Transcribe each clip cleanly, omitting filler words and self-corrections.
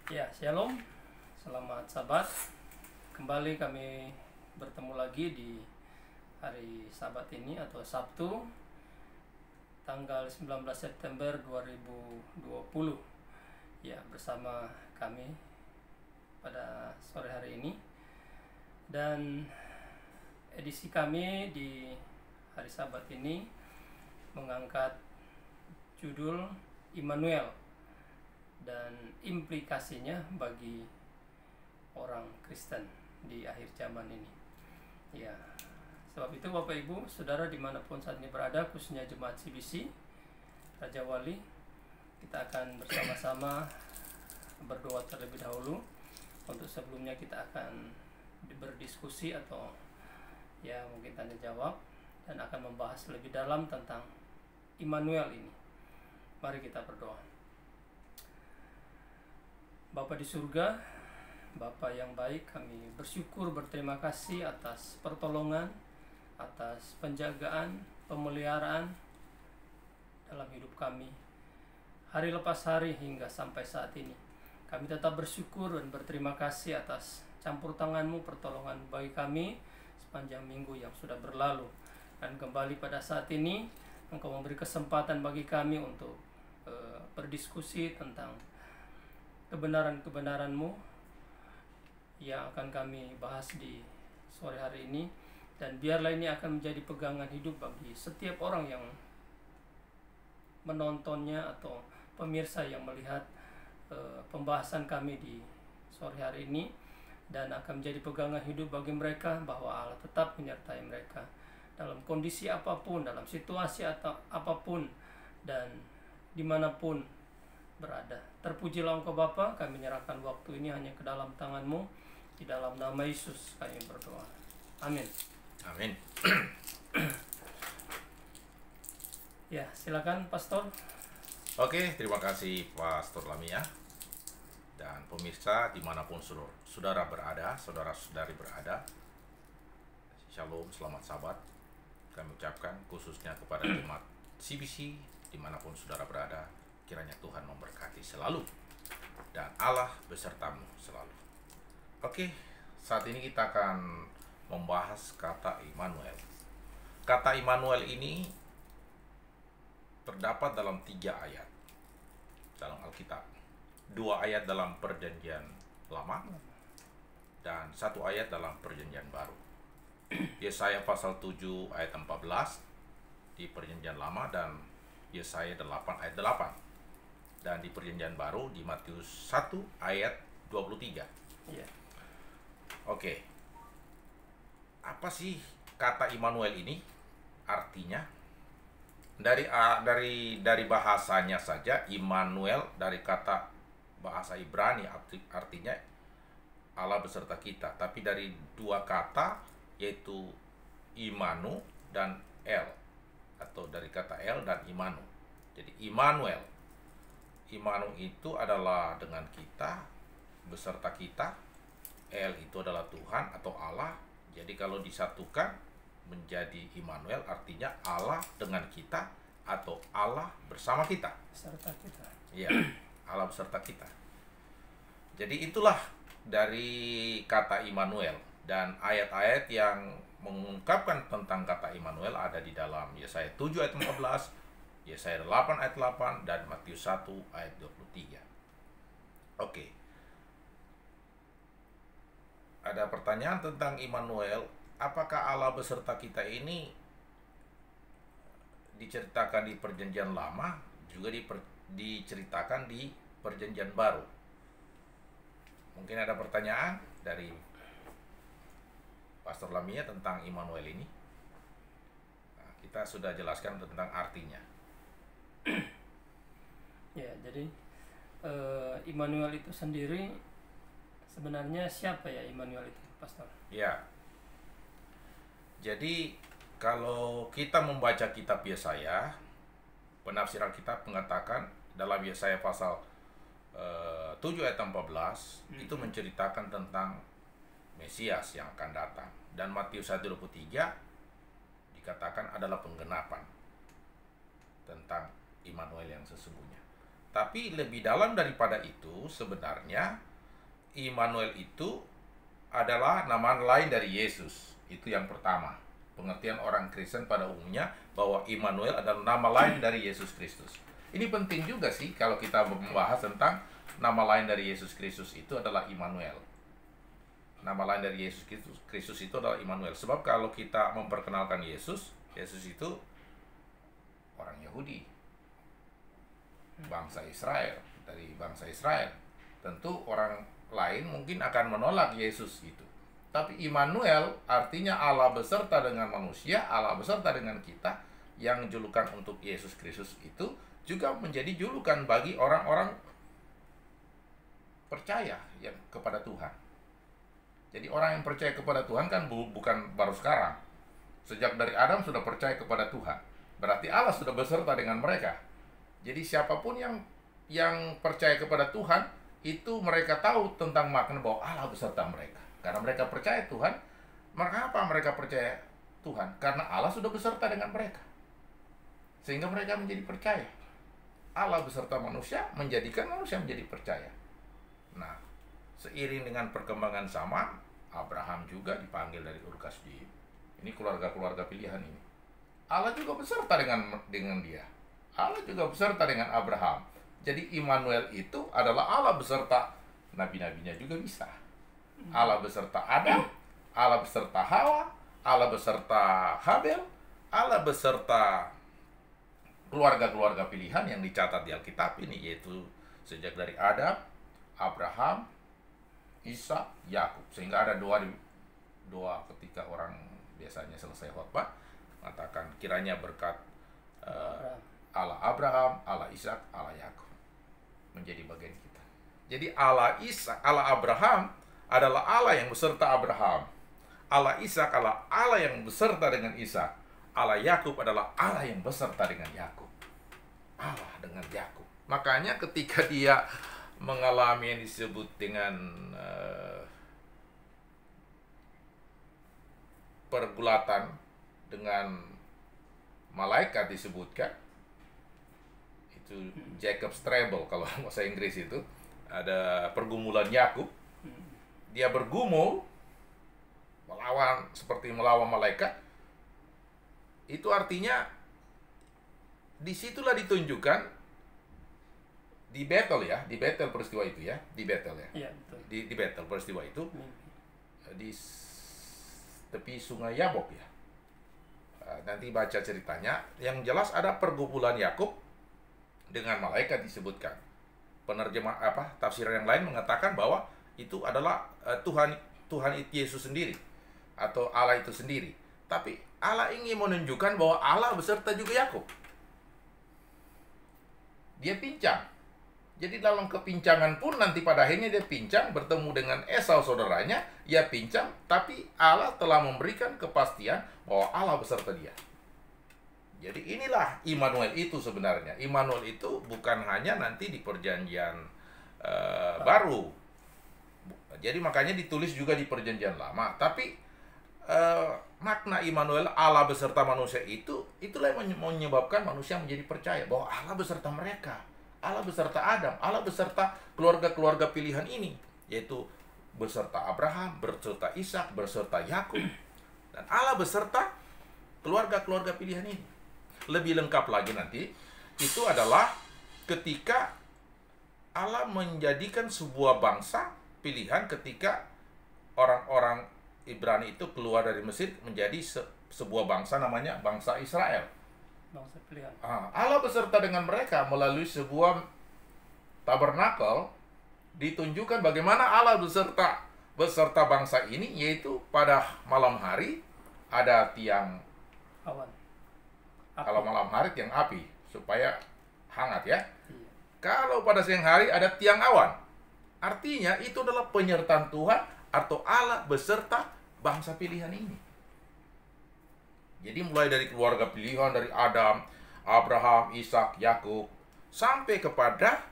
Ya, shalom. Selamat Sabat. Kembali kami bertemu lagi di hari Sabat ini atau Sabtu tanggal 19 September 2020. Ya, bersama kami pada sore hari ini. Dan edisi kami di hari Sabat ini mengangkat judul Immanuel dan implikasinya bagi orang Kristen di akhir zaman ini. Ya, sebab itu Bapak Ibu, Saudara dimanapun saat ini berada, khususnya Jemaat CBC Raja Wali, kita akan bersama-sama berdoa terlebih dahulu. Untuk sebelumnya kita akan berdiskusi atau ya mungkin tanya jawab dan akan membahas lebih dalam tentang Immanuel ini. Mari kita berdoa. Bapa di surga, Bapa yang baik, kami bersyukur berterima kasih atas pertolongan, atas penjagaan, pemeliharaan dalam hidup kami hari lepas hari hingga sampai saat ini. Kami tetap bersyukur dan berterima kasih atas campur tangan-Mu, pertolongan bagi kami sepanjang minggu yang sudah berlalu. Dan kembali pada saat ini Engkau memberi kesempatan bagi kami untuk berdiskusi tentang kebenaran-kebenaran-Mu yang akan kami bahas di sore hari ini. Dan biarlah ini akan menjadi pegangan hidup bagi setiap orang yang menontonnya atau pemirsa yang melihat pembahasan kami di sore hari ini, dan akan menjadi pegangan hidup bagi mereka bahwa Allah tetap menyertai mereka dalam kondisi apapun, dalam situasi atau apapun, dan dimanapun berada. Terpujilah Engkau Bapa, kami menyerahkan waktu ini hanya ke dalam tangan-Mu. Di dalam nama Yesus kami berdoa. Amin. Amin. Ya, silakan Pastor. Oke, terima kasih Pastor Lamia. Dan pemirsa dimanapun saudara berada, saudara-saudari berada, Shalom, selamat Sabat. Kami ucapkan khususnya kepada jemaat CBC dimanapun saudara berada. Kiranya Tuhan memberkati selalu dan Allah besertamu selalu. Oke, saat ini kita akan membahas kata Immanuel. Kata Immanuel ini terdapat dalam 3 ayat dalam Alkitab. 2 ayat dalam Perjanjian Lama dan 1 ayat dalam Perjanjian Baru. Yesaya pasal 7 ayat 14 di Perjanjian Lama dan Yesaya 8 ayat 8. Dan di Perjanjian Baru di Matius 1 ayat 23. Ya. Oke. Apa sih kata Immanuel ini? Artinya dari bahasanya saja, Immanuel dari kata bahasa Ibrani artinya Allah beserta kita. Tapi dari 2 kata yaitu Imanu dan El, atau dari kata El dan Imanu. Jadi Immanuel, Imanu itu adalah dengan kita, beserta kita. El itu adalah Tuhan atau Allah. Jadi kalau disatukan menjadi Immanuel artinya Allah dengan kita atau Allah bersama kita. Beserta kita. Ya, Allah beserta kita. Jadi itulah dari kata Immanuel. Dan ayat-ayat yang mengungkapkan tentang kata Immanuel ada di dalam Yesaya 7 ayat 15, Yesaya 8 ayat 8, dan Matius 1 ayat 23. Oke. Ada pertanyaan tentang Immanuel. Apakah Allah beserta kita ini diceritakan di Perjanjian Lama, juga diceritakan di Perjanjian Baru? Mungkin ada pertanyaan dari Pastor Lamia tentang Immanuel ini. Nah, kita sudah jelaskan tentang artinya. Ya, jadi Immanuel itu sendiri sebenarnya siapa ya Immanuel itu, Pastor? Ya. Jadi kalau kita membaca kitab Yesaya, penafsiran kitab mengatakan dalam Yesaya pasal 7 ayat 14 itu menceritakan tentang Mesias yang akan datang. Dan Matius 1:23 dikatakan adalah penggenapan tentang Immanuel yang sesungguhnya. Tapi lebih dalam daripada itu, sebenarnya Immanuel itu adalah nama lain dari Yesus. Itu yang pertama. Pengertian orang Kristen pada umumnya bahwa Immanuel adalah nama lain dari Yesus Kristus. Ini penting juga sih kalau kita membahas tentang nama lain dari Yesus Kristus itu adalah Immanuel. Nama lain dari Yesus Kristus itu adalah Immanuel. Sebab kalau kita memperkenalkan Yesus, Yesus itu orang Yahudi, bangsa Israel, dari bangsa Israel. Tentu orang lain mungkin akan menolak Yesus itu. Tapi Immanuel artinya Allah beserta dengan manusia, Allah beserta dengan kita, yang julukan untuk Yesus Kristus itu juga menjadi julukan bagi orang-orang percaya yang kepada Tuhan. Jadi orang yang percaya kepada Tuhan kan bukan baru sekarang. Sejak dari Adam sudah percaya kepada Tuhan. Berarti Allah sudah beserta dengan mereka. Jadi siapapun yang percaya kepada Tuhan, itu mereka tahu tentang makna bahwa Allah beserta mereka. Karena mereka percaya Tuhan. Mengapa mereka percaya Tuhan? Karena Allah sudah beserta dengan mereka. Sehingga mereka menjadi percaya. Allah beserta manusia menjadikan manusia menjadi percaya. Nah, seiring dengan perkembangan zaman, Abraham juga dipanggil dari Ur Kasdim. Ini keluarga-keluarga pilihan ini. Allah juga beserta dengan dia. Allah juga beserta dengan Abraham. Jadi Immanuel itu adalah Allah beserta nabi-nabinya juga bisa. Allah beserta Adam, Allah beserta Hawa, Allah beserta Habel, Allah beserta keluarga-keluarga pilihan yang dicatat di Alkitab ini, yaitu sejak dari Adam, Abraham, Ishak, Yakub. Sehingga ada doa ketika orang biasanya selesai khotbah mengatakan kiranya berkat Allah Abraham, Allah Ishak, Allah Yakub menjadi bagian kita. Jadi Allah Ishak, Allah Abraham adalah Allah yang beserta Abraham. Allah Ishak adalah Allah yang beserta dengan Ishak. Allah Yakub adalah Allah yang beserta dengan Yakub. Allah dengan Yakub. Makanya ketika dia mengalami yang disebut dengan pergulatan dengan malaikat disebutkan, itu Jacob's Trouble kalau bahasa Inggris, itu ada pergumulan Yakub. Dia bergumul seperti melawan malaikat. Itu artinya disitulah ditunjukkan di battle ya, di battle peristiwa itu ya, di battle ya, Iya, betul. di battle peristiwa itu di tepi sungai Yabok ya. Nanti baca ceritanya. Yang jelas ada pergumulan Yakub dengan malaikat disebutkan. Penerjemah tafsiran yang lain mengatakan bahwa itu adalah Tuhan Yesus sendiri atau Allah itu sendiri. Tapi Allah ingin menunjukkan bahwa Allah beserta juga Yakub. Dia pincang. Jadi dalam kepincangan pun nanti pada akhirnya dia pincang bertemu dengan Esau saudaranya, ia pincang, tapi Allah telah memberikan kepastian bahwa Allah beserta dia. Jadi inilah Immanuel itu sebenarnya. Immanuel itu bukan hanya nanti di perjanjian baru. Jadi makanya ditulis juga di perjanjian lama. Tapi makna Immanuel, Allah beserta manusia itulah yang menyebabkan manusia menjadi percaya bahwa Allah beserta mereka. Allah beserta Adam, Allah beserta keluarga-keluarga pilihan ini, yaitu beserta Abraham, beserta Ishak, beserta Yakub, dan Allah beserta keluarga-keluarga pilihan ini. Lebih lengkap lagi nanti, itu adalah ketika Allah menjadikan sebuah bangsa pilihan ketika orang-orang Ibrani itu keluar dari Mesir menjadi sebuah bangsa namanya bangsa Israel. Bangsa pilihan. Allah beserta dengan mereka melalui sebuah tabernakel, ditunjukkan bagaimana Allah beserta bangsa ini, yaitu pada malam hari ada tiang Awan. kalau malam hari tiang api supaya hangat ya. Iya. Kalau pada siang hari ada tiang awan. Artinya itu adalah penyertaan Tuhan atau Allah beserta bangsa pilihan ini. Jadi mulai dari keluarga pilihan dari Adam, Abraham, Ishak, Yakub, sampai kepada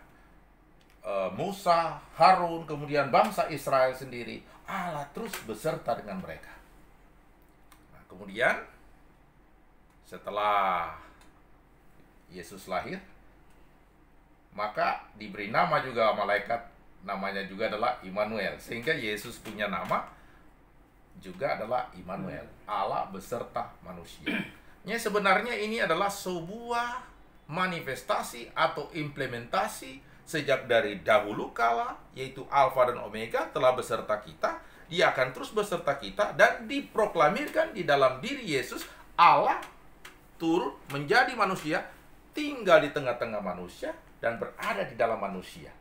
Musa, Harun, kemudian bangsa Israel sendiri, Allah terus beserta dengan mereka. Nah, kemudian setelah Yesus lahir, maka diberi nama juga malaikat, namanya juga adalah Immanuel. Sehingga Yesus punya nama juga adalah Immanuel, Allah beserta manusia. Sebenarnya ini adalah sebuah manifestasi atau implementasi sejak dari dahulu kala, yaitu Alfa dan Omega telah beserta kita. Dia akan terus beserta kita, dan diproklamirkan di dalam diri Yesus, Allah turun menjadi manusia, tinggal di tengah-tengah manusia, dan berada di dalam manusia.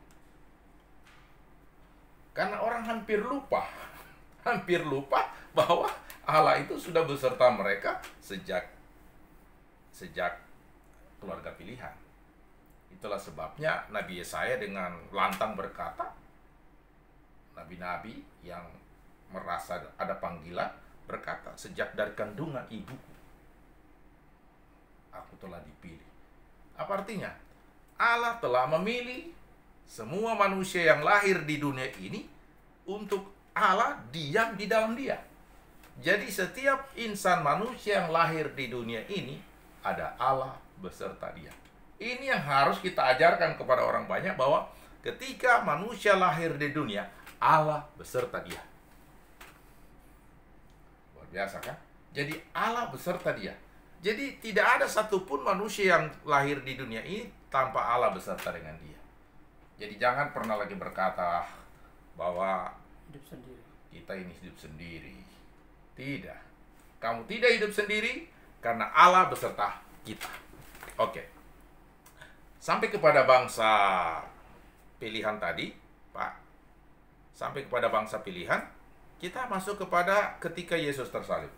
Karena orang hampir lupa bahwa Allah itu sudah beserta mereka sejak keluarga pilihan. Itulah sebabnya Nabi Yesaya dengan lantang berkata, nabi-nabi yang merasa ada panggilan berkata, sejak dari kandungan ibuku aku telah dipilih. Apa artinya? Allah telah memilih semua manusia yang lahir di dunia ini untuk Allah diam di dalam dia. Jadi setiap insan manusia yang lahir di dunia ini ada Allah beserta dia. Ini yang harus kita ajarkan kepada orang banyak, bahwa ketika manusia lahir di dunia, Allah beserta dia. Luar biasa kan? Jadi Allah beserta dia. Jadi tidak ada satupun manusia yang lahir di dunia ini tanpa Allah beserta dengan dia. Jadi jangan pernah lagi berkata bahwa hidup sendiri, kita ini hidup sendiri. Tidak. Kamu tidak hidup sendiri karena Allah beserta kita. Oke. Sampai kepada bangsa pilihan tadi, Pak. Sampai kepada bangsa pilihan, kita masuk kepada ketika Yesus tersalib.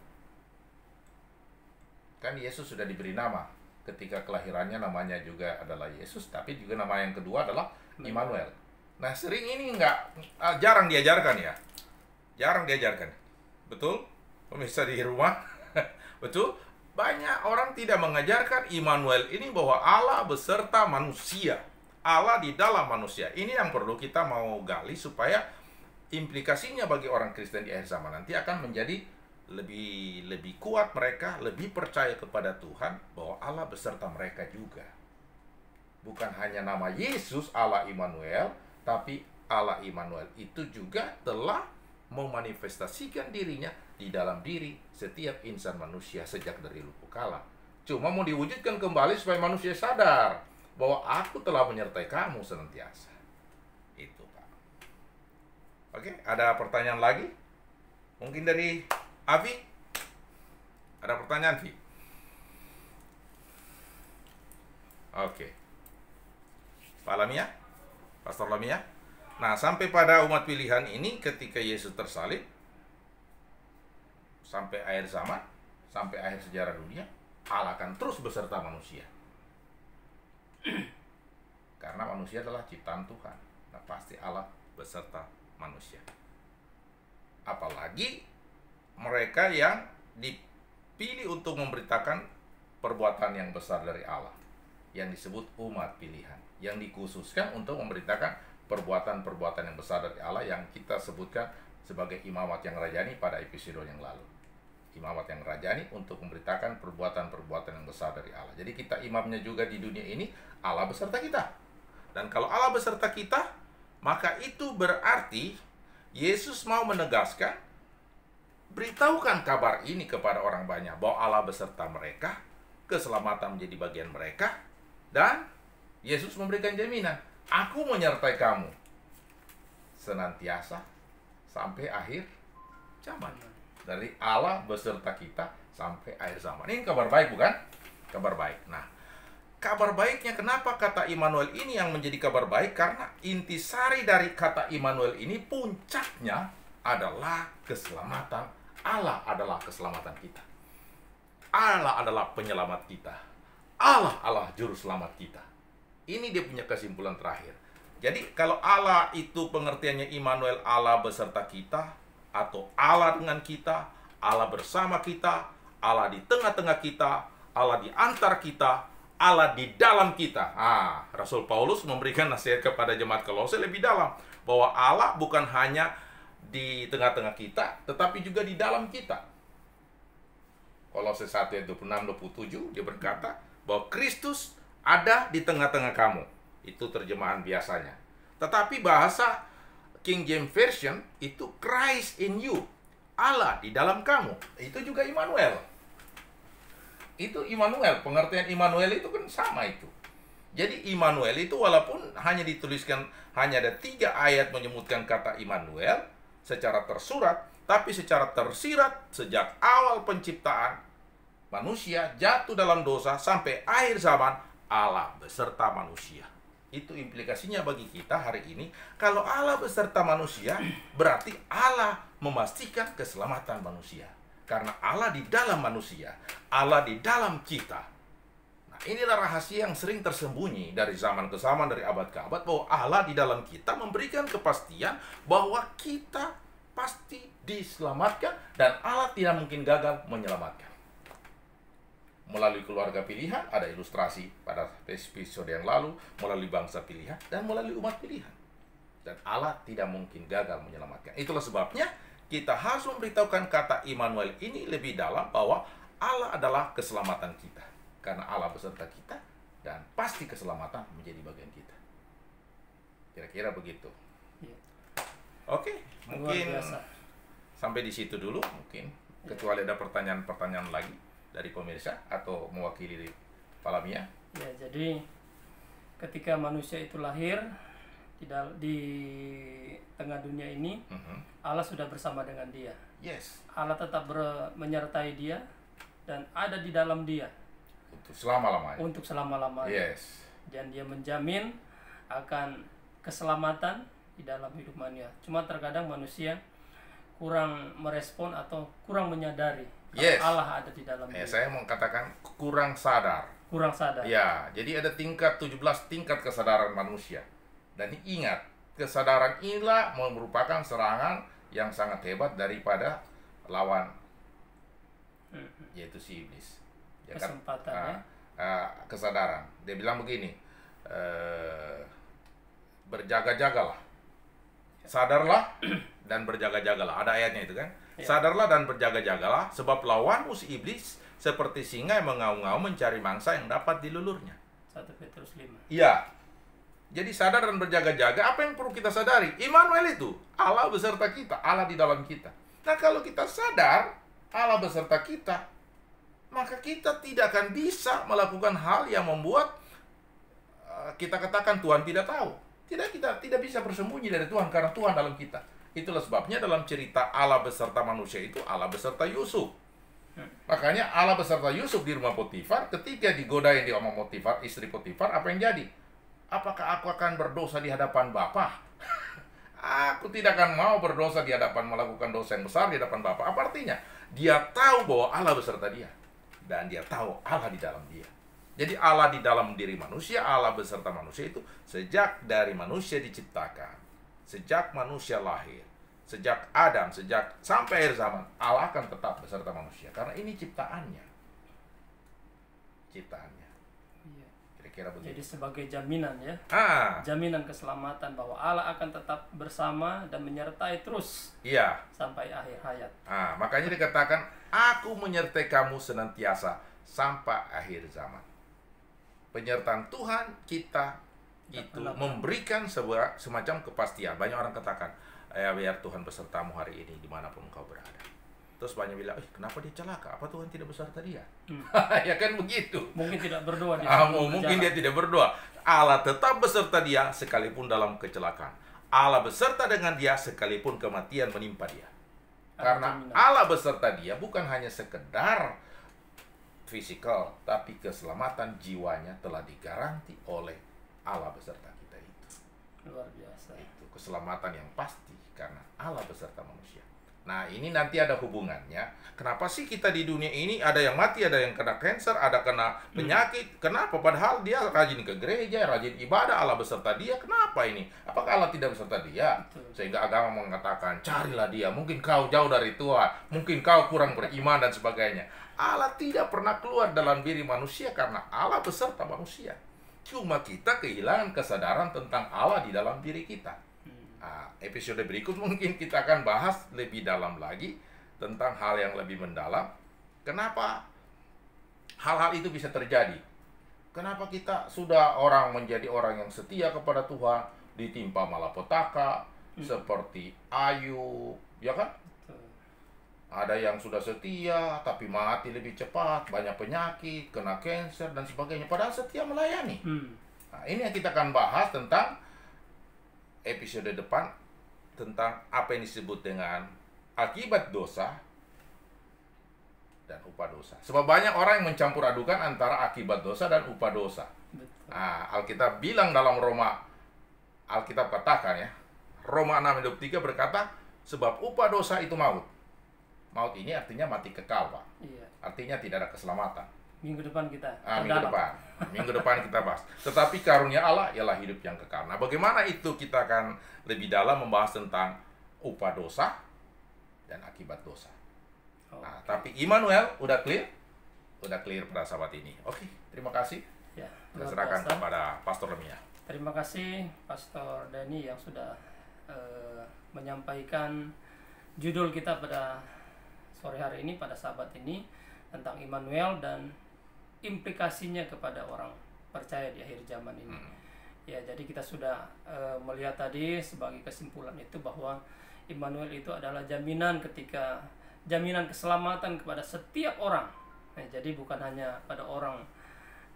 Kan Yesus sudah diberi nama. Ketika kelahirannya namanya juga adalah Yesus, tapi juga nama yang kedua adalah Immanuel. Nah, sering ini jarang diajarkan ya. Jarang diajarkan. Betul? Pemirsa di rumah. Betul? Banyak orang tidak mengajarkan Immanuel ini bahwa Allah beserta manusia. Allah di dalam manusia. Ini yang perlu kita mau gali supaya implikasinya bagi orang Kristen di akhir zaman nanti akan menjadi lebih kuat, mereka lebih percaya kepada Tuhan bahwa Allah beserta mereka juga. Bukan hanya nama Yesus Allah Immanuel, tapi Allah Immanuel itu juga telah memanifestasikan dirinya di dalam diri setiap insan manusia sejak dari lupuk kala. Cuma mau diwujudkan kembali supaya manusia sadar bahwa aku telah menyertai kamu senantiasa. Itu, Pak. Oke, ada pertanyaan lagi? Mungkin dari Avi? Ada pertanyaan, Vi? Oke. Pak Lamia? Pastor Lamia? Nah, sampai pada umat pilihan ini ketika Yesus tersalib, sampai akhir zaman, sampai akhir sejarah dunia, Allah akan terus beserta manusia. Karena manusia adalah ciptaan Tuhan. Nah, pasti Allah beserta manusia. Apalagi mereka yang dipilih untuk memberitakan perbuatan yang besar dari Allah, yang disebut umat pilihan, yang dikhususkan untuk memberitakan perbuatan-perbuatan yang besar dari Allah yang kita sebutkan sebagai imamat yang rajani pada episode yang lalu. Imamat yang rajani untuk memberitakan perbuatan-perbuatan yang besar dari Allah. Jadi kita imamnya juga di dunia ini, Allah beserta kita. Dan kalau Allah beserta kita, maka itu berarti Yesus mau menegaskan, beritahukan kabar ini kepada orang banyak bahwa Allah beserta mereka, keselamatan menjadi bagian mereka, dan Yesus memberikan jaminan, aku menyertai kamu senantiasa sampai akhir zaman. Dari Allah beserta kita sampai akhir zaman. Ini kabar baik, bukan? Kabar baik. Nah, kabar baiknya kenapa kata Immanuel ini yang menjadi kabar baik? Karena intisari dari kata Immanuel ini puncaknya adalah keselamatan. Allah adalah keselamatan kita. Allah adalah penyelamat kita. Allah adalah juru selamat kita. Ini dia punya kesimpulan terakhir. Jadi kalau Allah itu pengertiannya Immanuel, Allah beserta kita, atau Allah dengan kita, Allah bersama kita, Allah di tengah-tengah kita, Allah di antar kita, Allah di dalam kita. Rasul Paulus memberikan nasihat kepada jemaat Kolose lebih dalam, bahwa Allah bukan hanya di tengah-tengah kita, tetapi juga di dalam kita. Kolose 1 ayat 26-27 dia berkata bahwa Kristus ada di tengah-tengah kamu. Itu terjemahan biasanya. Tetapi bahasa King James Version itu Christ in you. Allah di dalam kamu. Itu juga Immanuel. Itu Immanuel. Pengertian Immanuel itu kan sama itu. Jadi Immanuel itu walaupun hanya dituliskan, hanya ada 3 ayat menyebutkan kata Immanuel secara tersurat, tapi secara tersirat sejak awal penciptaan manusia jatuh dalam dosa sampai akhir zaman, Allah beserta manusia. Itu implikasinya bagi kita hari ini. Kalau Allah beserta manusia, berarti Allah memastikan keselamatan manusia. Karena Allah di dalam manusia, Allah di dalam kita. Nah, inilah rahasia yang sering tersembunyi dari zaman ke zaman, dari abad ke abad, bahwa Allah di dalam kita memberikan kepastian bahwa kita pasti diselamatkan dan Allah tidak mungkin gagal menyelamatkan. Melalui keluarga pilihan, ada ilustrasi pada episode yang lalu, melalui bangsa pilihan, dan melalui umat pilihan. Dan Allah tidak mungkin gagal menyelamatkan. Itulah sebabnya kita harus memberitahukan kata Immanuel ini lebih dalam, bahwa Allah adalah keselamatan kita. Karena Allah beserta kita, dan pasti keselamatan menjadi bagian kita. Kira-kira begitu. Ya. Oke, mungkin Luar biasa. sampai di situ dulu mungkin. Kecuali ada pertanyaan-pertanyaan lagi dari pemirsa atau mewakili Palamia. Ya, jadi ketika manusia itu lahir di tengah dunia ini, Allah sudah bersama dengan dia. Yes, Allah tetap menyertai dia dan ada di dalam dia untuk selama-lamanya. untuk selama-lamanya. Yes. Dan dia menjamin akan keselamatan di dalam hidup manusia. Cuma terkadang manusia kurang merespon atau kurang menyadari kalau Yes. Allah ada di dalam dia. Saya mau katakan kurang sadar. Kurang sadar. Ya, jadi ada 17 tingkat kesadaran manusia. Dan ingat, kesadaran inilah merupakan serangan yang sangat hebat daripada lawan, yaitu si iblis. Ya kan? Kesempatan, ya. Kesadaran. Dia bilang begini, berjaga-jagalah, sadarlah dan berjaga-jagalah. Ada ayatnya itu kan? Ya. Sadarlah dan berjaga-jagalah, sebab lawanmu si iblis seperti singa yang mengaum-ngaum mencari mangsa yang dapat dilulurnya. 1 Petrus 5. Iya. Jadi sadar dan berjaga-jaga. Apa yang perlu kita sadari? Immanuel itu Allah beserta kita, Allah di dalam kita. Nah, kalau kita sadar Allah beserta kita, maka kita tidak akan bisa melakukan hal yang membuat kita katakan Tuhan tidak tahu. Kita tidak bisa bersembunyi dari Tuhan, karena Tuhan dalam kita. Itulah sebabnya dalam cerita Allah beserta manusia itu Allah beserta Yusuf. Makanya Allah beserta Yusuf di rumah Potifar, ketika digodain di rumah Potifar, istri Potifar, apa yang jadi? Apakah aku akan berdosa di hadapan Bapa? Aku tidak akan mau berdosa di hadapan, melakukan dosa yang besar di hadapan Bapa. Apa artinya? Dia tahu bahwa Allah beserta dia. Dan dia tahu Allah di dalam dia. Jadi Allah di dalam diri manusia, Allah beserta manusia itu sejak dari manusia diciptakan. Sejak manusia lahir. Sejak Adam, sejak sampai akhir zaman, Allah akan tetap beserta manusia. Karena ini ciptaannya. Ciptaannya. Iya. Kira-kira begitu. Jadi sebagai jaminan, ya. Jaminan keselamatan bahwa Allah akan tetap bersama dan menyertai terus Iya. sampai akhir hayat. Makanya dikatakan, aku menyertai kamu senantiasa sampai akhir zaman. Penyertaan Tuhan kita itu memberikan semacam kepastian. Banyak orang katakan, ya biar Tuhan besertamu hari ini dimanapun kau berada. Terus banyak bilang, kenapa dia celaka? Apa Tuhan tidak beserta dia? Ya kan begitu. Mungkin tidak berdoa di Mungkin dia tidak berdoa. Allah tetap beserta dia sekalipun dalam kecelakaan. Allah beserta dengan dia sekalipun kematian menimpa dia. Karena Allah beserta dia bukan hanya sekedar fisikal, tapi keselamatan jiwanya telah digaranti oleh Allah beserta kita itu. Luar biasa. Itu keselamatan yang pasti karena Allah beserta manusia. Nah, ini nanti ada hubungannya. Kenapa sih kita di dunia ini ada yang mati, ada yang kena kanker, ada kena penyakit? Kenapa? Padahal dia rajin ke gereja, rajin ibadah, Allah beserta dia. Kenapa ini? Apakah Allah tidak beserta dia? Sehingga agama mengatakan, carilah dia. Mungkin kau jauh dari Tuhan, mungkin kau kurang beriman dan sebagainya. Allah tidak pernah keluar dalam diri manusia karena Allah beserta manusia. Cuma kita kehilangan kesadaran tentang Allah di dalam diri kita. Episode berikut mungkin kita akan bahas lebih dalam lagi tentang hal yang lebih mendalam. Kenapa hal-hal itu bisa terjadi? Kenapa kita sudah orang menjadi orang yang setia kepada Tuhan, ditimpa malapetaka, seperti Ayub, ya kan? Betul. Ada yang sudah setia, tapi mati lebih cepat, banyak penyakit, kena cancer, dan sebagainya. Padahal setia melayani. Nah, ini yang kita akan bahas tentang episode depan, tentang apa yang disebut dengan akibat dosa dan upah dosa. Sebab banyak orang yang mencampur adukan antara akibat dosa dan upah dosa. Betul. Nah, Alkitab bilang dalam Roma, Alkitab katakan ya, Roma 6:23 berkata, sebab upah dosa itu maut. Maut ini artinya mati kekal, Pak. Iya. Artinya tidak ada keselamatan. Minggu depan kita. Minggu depan kita bahas. Tetapi karunia Allah ialah hidup yang kekal. Nah, bagaimana itu kita akan lebih dalam membahas tentang upah dosa dan akibat dosa. Nah, tapi Immanuel udah clear pada sahabat ini. Oke, terima kasih. Ya, Kita serahkan kepada Pastor Lemia. Terima kasih Pastor Dani yang sudah menyampaikan judul kita pada sore hari ini, pada sahabat ini, tentang Immanuel dan implikasinya kepada orang percaya di akhir zaman ini. Ya, jadi kita sudah melihat tadi sebagai kesimpulan itu bahwa Immanuel itu adalah jaminan keselamatan kepada setiap orang. Nah, jadi bukan hanya pada orang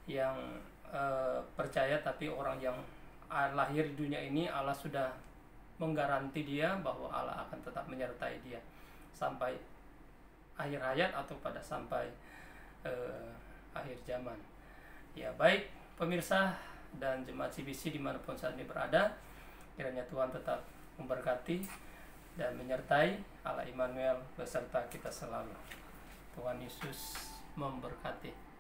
yang percaya, tapi orang yang lahir di dunia ini Allah sudah menggaranti dia bahwa Allah akan tetap menyertai dia sampai akhir hayat atau sampai akhir zaman. Ya, baik pemirsa dan jemaat CBC dimanapun saat ini berada, kiranya Tuhan tetap memberkati dan menyertai. Allah Immanuel beserta kita selalu. Tuhan Yesus memberkati.